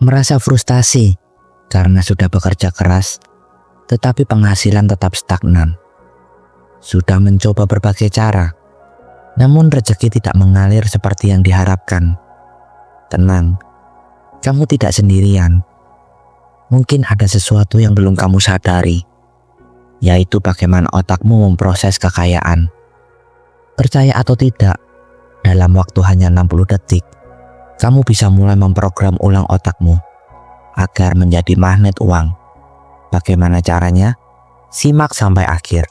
Merasa frustasi karena sudah bekerja keras, tetapi penghasilan tetap stagnan. Sudah mencoba berbagai cara, namun rezeki tidak mengalir seperti yang diharapkan. Tenang, kamu tidak sendirian. Mungkin ada sesuatu yang belum kamu sadari, yaitu bagaimana otakmu memproses kekayaan. Percaya atau tidak, dalam waktu hanya 60 detik, kamu bisa mulai memprogram ulang otakmu agar menjadi magnet uang. Bagaimana caranya? Simak sampai akhir.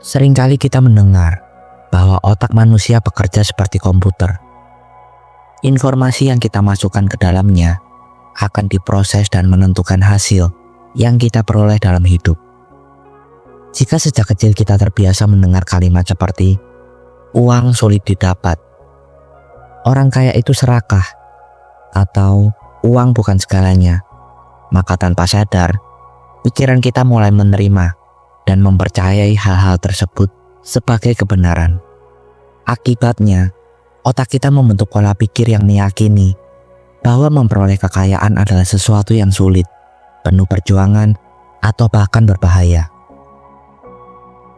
Seringkali kita mendengar bahwa otak manusia bekerja seperti komputer. Informasi yang kita masukkan ke dalamnya akan diproses dan menentukan hasil yang kita peroleh dalam hidup. Jika sejak kecil kita terbiasa mendengar kalimat seperti uang sulit didapat, orang kaya itu serakah, atau uang bukan segalanya, maka tanpa sadar, pikiran kita mulai menerima dan mempercayai hal-hal tersebut sebagai kebenaran. Akibatnya, otak kita membentuk pola pikir yang meyakini bahwa memperoleh kekayaan adalah sesuatu yang sulit, penuh perjuangan, atau bahkan berbahaya.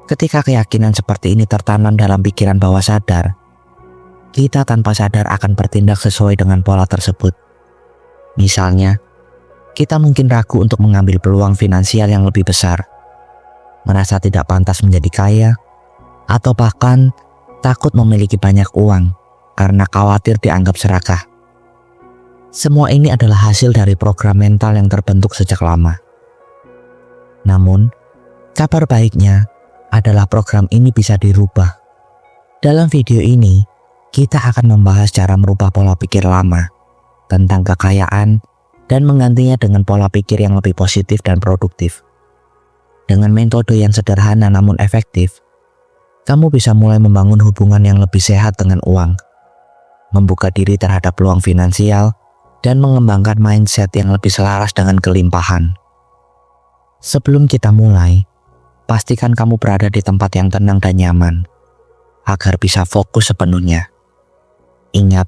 Ketika keyakinan seperti ini tertanam dalam pikiran bawah sadar, kita tanpa sadar akan bertindak sesuai dengan pola tersebut. Misalnya, kita mungkin ragu untuk mengambil peluang finansial yang lebih besar, merasa tidak pantas menjadi kaya, atau bahkan takut memiliki banyak uang karena khawatir dianggap serakah. Semua ini adalah hasil dari program mental yang terbentuk sejak lama. Namun, kabar baiknya adalah program ini bisa dirubah. Dalam video ini, kita akan membahas cara merubah pola pikir lama tentang kekayaan dan menggantinya dengan pola pikir yang lebih positif dan produktif. Dengan metode yang sederhana namun efektif, kamu bisa mulai membangun hubungan yang lebih sehat dengan uang, membuka diri terhadap peluang finansial, dan mengembangkan mindset yang lebih selaras dengan kelimpahan. Sebelum kita mulai, pastikan kamu berada di tempat yang tenang dan nyaman, agar bisa fokus sepenuhnya. Ingat,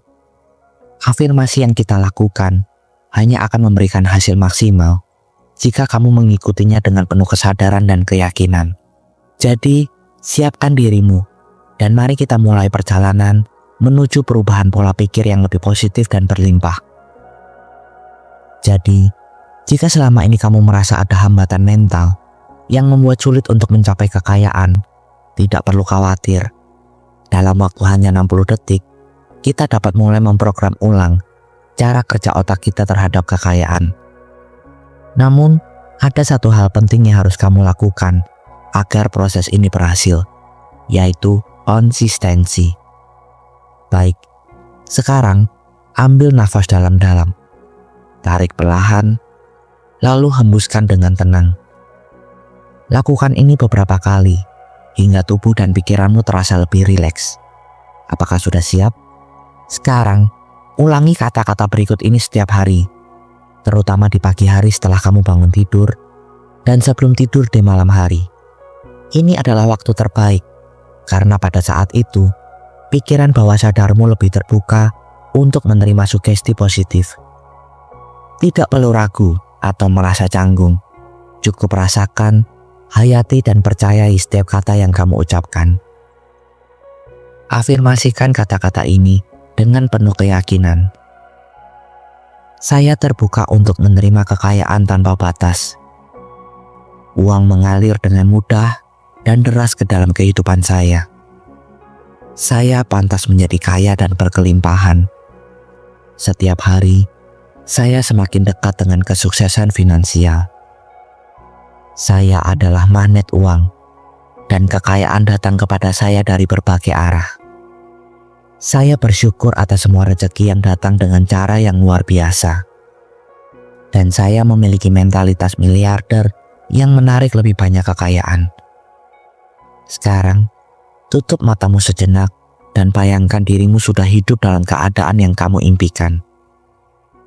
afirmasi yang kita lakukan hanya akan memberikan hasil maksimal jika kamu mengikutinya dengan penuh kesadaran dan keyakinan. Jadi, siapkan dirimu, dan mari kita mulai perjalanan menuju perubahan pola pikir yang lebih positif dan berlimpah. Jadi, jika selama ini kamu merasa ada hambatan mental yang membuat sulit untuk mencapai kekayaan, tidak perlu khawatir. Dalam waktu hanya 60 detik, kita dapat mulai memprogram ulang cara kerja otak kita terhadap kekayaan. Namun, ada satu hal penting yang harus kamu lakukan agar proses ini berhasil, yaitu konsistensi. Baik, sekarang ambil nafas dalam-dalam, tarik perlahan, lalu hembuskan dengan tenang. Lakukan ini beberapa kali, hingga tubuh dan pikiranmu terasa lebih rileks. Apakah sudah siap? Sekarang, ulangi kata-kata berikut ini setiap hari, terutama di pagi hari setelah kamu bangun tidur, dan sebelum tidur di malam hari. Ini adalah waktu terbaik, karena pada saat itu, pikiran bawah sadarmu lebih terbuka untuk menerima sugesti positif. Tidak perlu ragu atau merasa canggung, cukup rasakan, hayati dan percayai setiap kata yang kamu ucapkan. Afirmasikan kata-kata ini dengan penuh keyakinan. Saya terbuka untuk menerima kekayaan tanpa batas. Uang mengalir dengan mudah dan deras ke dalam kehidupan saya. Saya pantas menjadi kaya dan berkelimpahan. Setiap hari, saya semakin dekat dengan kesuksesan finansial. Saya adalah magnet uang, dan kekayaan datang kepada saya dari berbagai arah. Saya bersyukur atas semua rezeki yang datang dengan cara yang luar biasa. Dan saya memiliki mentalitas miliarder yang menarik lebih banyak kekayaan. Sekarang, tutup matamu sejenak dan bayangkan dirimu sudah hidup dalam keadaan yang kamu impikan.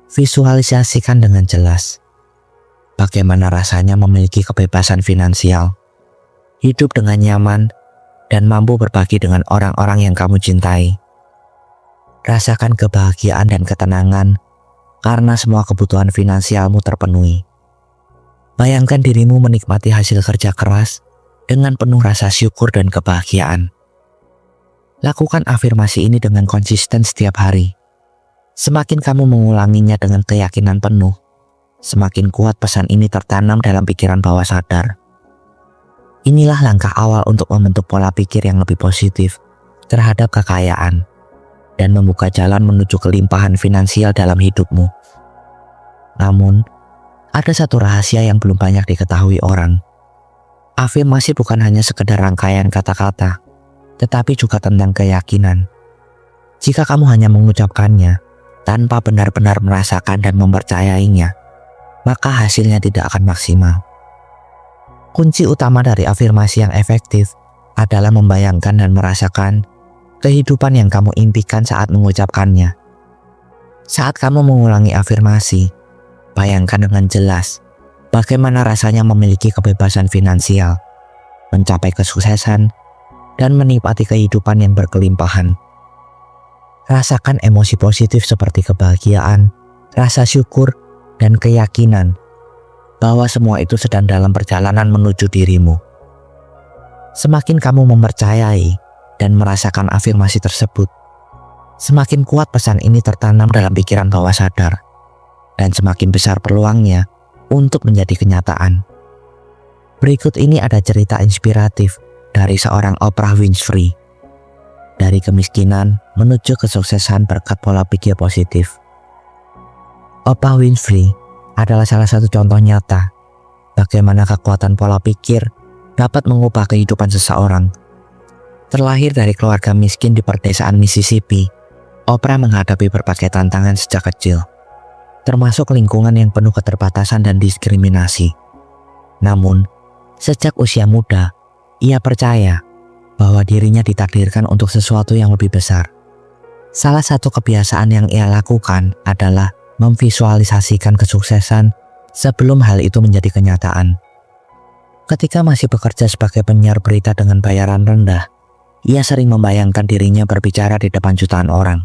Visualisasikan dengan jelas bagaimana rasanya memiliki kebebasan finansial, hidup dengan nyaman, dan mampu berbagi dengan orang-orang yang kamu cintai. Rasakan kebahagiaan dan ketenangan karena semua kebutuhan finansialmu terpenuhi. Bayangkan dirimu menikmati hasil kerja keras dengan penuh rasa syukur dan kebahagiaan. Lakukan afirmasi ini dengan konsisten setiap hari. Semakin kamu mengulanginya dengan keyakinan penuh, semakin kuat pesan ini tertanam dalam pikiran bawah sadar. Inilah langkah awal untuk membentuk pola pikir yang lebih positif terhadap kekayaan dan membuka jalan menuju kelimpahan finansial dalam hidupmu. Namun, ada satu rahasia yang belum banyak diketahui orang. Afirmasi bukan hanya sekedar rangkaian kata-kata, tetapi juga tentang keyakinan. Jika kamu hanya mengucapkannya tanpa benar-benar merasakan dan mempercayainya, maka hasilnya tidak akan maksimal. Kunci utama dari afirmasi yang efektif adalah membayangkan dan merasakan kehidupan yang kamu impikan saat mengucapkannya. Saat kamu mengulangi afirmasi, bayangkan dengan jelas bagaimana rasanya memiliki kebebasan finansial, mencapai kesuksesan, dan menikmati kehidupan yang berkelimpahan. Rasakan emosi positif seperti kebahagiaan, rasa syukur, dan keyakinan bahwa semua itu sedang dalam perjalanan menuju dirimu. Semakin kamu mempercayai dan merasakan afirmasi tersebut, semakin kuat pesan ini tertanam dalam pikiran bawah sadar, dan semakin besar peluangnya untuk menjadi kenyataan. Berikut ini ada cerita inspiratif dari seorang Oprah Winfrey. Dari kemiskinan menuju kesuksesan berkat pola pikir positif. Oprah Winfrey adalah salah satu contoh nyata bagaimana kekuatan pola pikir dapat mengubah kehidupan seseorang. Terlahir dari keluarga miskin di perdesaan Mississippi, Oprah menghadapi berbagai tantangan sejak kecil, termasuk lingkungan yang penuh keterbatasan dan diskriminasi. Namun, sejak usia muda, ia percaya bahwa dirinya ditakdirkan untuk sesuatu yang lebih besar. Salah satu kebiasaan yang ia lakukan adalah memvisualisasikan kesuksesan sebelum hal itu menjadi kenyataan. Ketika masih bekerja sebagai penyiar berita dengan bayaran rendah, ia sering membayangkan dirinya berbicara di depan jutaan orang,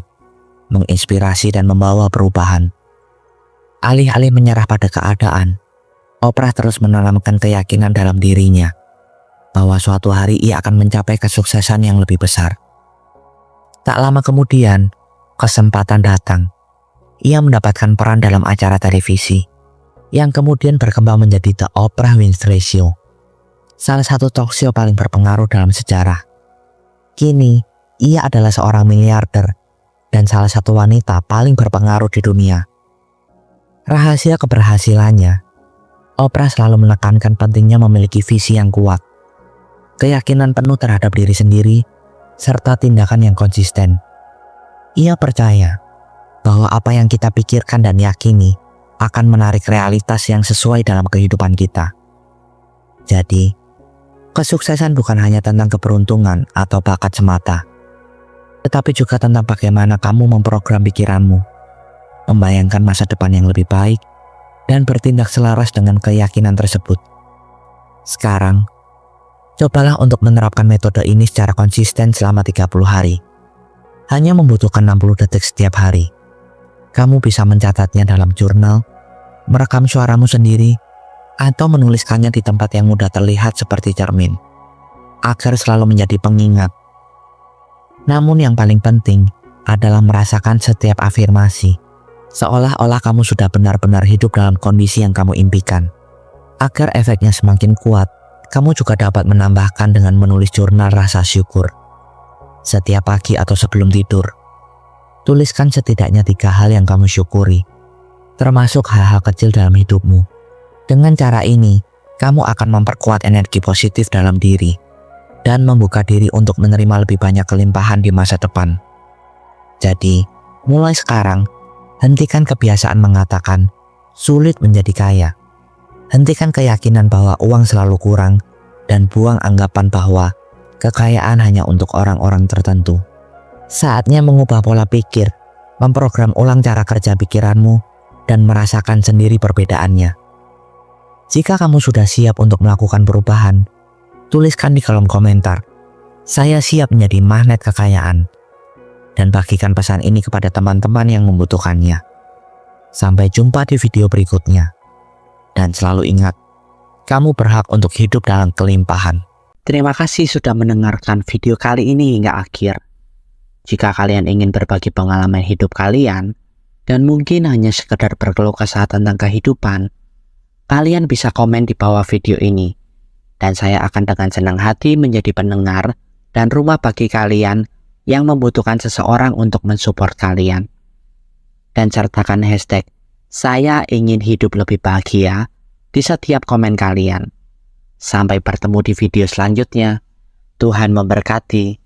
menginspirasi dan membawa perubahan. Alih-alih menyerah pada keadaan, Oprah terus menanamkan keyakinan dalam dirinya bahwa suatu hari ia akan mencapai kesuksesan yang lebih besar. Tak lama kemudian, kesempatan datang. Ia mendapatkan peran dalam acara televisi yang kemudian berkembang menjadi The Oprah Winfrey Show, salah satu talk show paling berpengaruh dalam sejarah. Kini, ia adalah seorang miliarder dan salah satu wanita paling berpengaruh di dunia. Rahasia keberhasilannya, Oprah selalu menekankan pentingnya memiliki visi yang kuat, keyakinan penuh terhadap diri sendiri, serta tindakan yang konsisten. Ia percaya bahwa apa yang kita pikirkan dan yakini akan menarik realitas yang sesuai dalam kehidupan kita. Jadi, kesuksesan bukan hanya tentang keberuntungan atau bakat semata, tetapi juga tentang bagaimana kamu memprogram pikiranmu, membayangkan masa depan yang lebih baik, dan bertindak selaras dengan keyakinan tersebut. Sekarang, cobalah untuk menerapkan metode ini secara konsisten selama 30 hari. Hanya membutuhkan 60 detik setiap hari. Kamu bisa mencatatnya dalam jurnal, merekam suaramu sendiri, atau menuliskannya di tempat yang mudah terlihat seperti cermin, agar selalu menjadi pengingat. Namun yang paling penting adalah merasakan setiap afirmasi, seolah-olah kamu sudah benar-benar hidup dalam kondisi yang kamu impikan. Agar efeknya semakin kuat, kamu juga dapat menambahkan dengan menulis jurnal rasa syukur. Setiap pagi atau sebelum tidur, tuliskan setidaknya 3 hal yang kamu syukuri, termasuk hal-hal kecil dalam hidupmu. Dengan cara ini, kamu akan memperkuat energi positif dalam diri dan membuka diri untuk menerima lebih banyak kelimpahan di masa depan. Jadi, mulai sekarang, hentikan kebiasaan mengatakan, sulit menjadi kaya. Hentikan keyakinan bahwa uang selalu kurang dan buang anggapan bahwa kekayaan hanya untuk orang-orang tertentu. Saatnya mengubah pola pikir, memprogram ulang cara kerja pikiranmu, dan merasakan sendiri perbedaannya. Jika kamu sudah siap untuk melakukan perubahan, tuliskan di kolom komentar. Saya siap menjadi magnet kekayaan dan bagikan pesan ini kepada teman-teman yang membutuhkannya. Sampai jumpa di video berikutnya. Dan selalu ingat, kamu berhak untuk hidup dalam kelimpahan. Terima kasih sudah mendengarkan video kali ini hingga akhir. Jika kalian ingin berbagi pengalaman hidup kalian, dan mungkin hanya sekedar berkeluh kesah tentang kehidupan, kalian bisa komen di bawah video ini. Dan saya akan dengan senang hati menjadi pendengar dan rumah bagi kalian yang membutuhkan seseorang untuk mensupport kalian. Dan sertakan hashtag "Saya ingin hidup lebih bahagia" di setiap komen kalian. Sampai bertemu di video selanjutnya. Tuhan memberkati.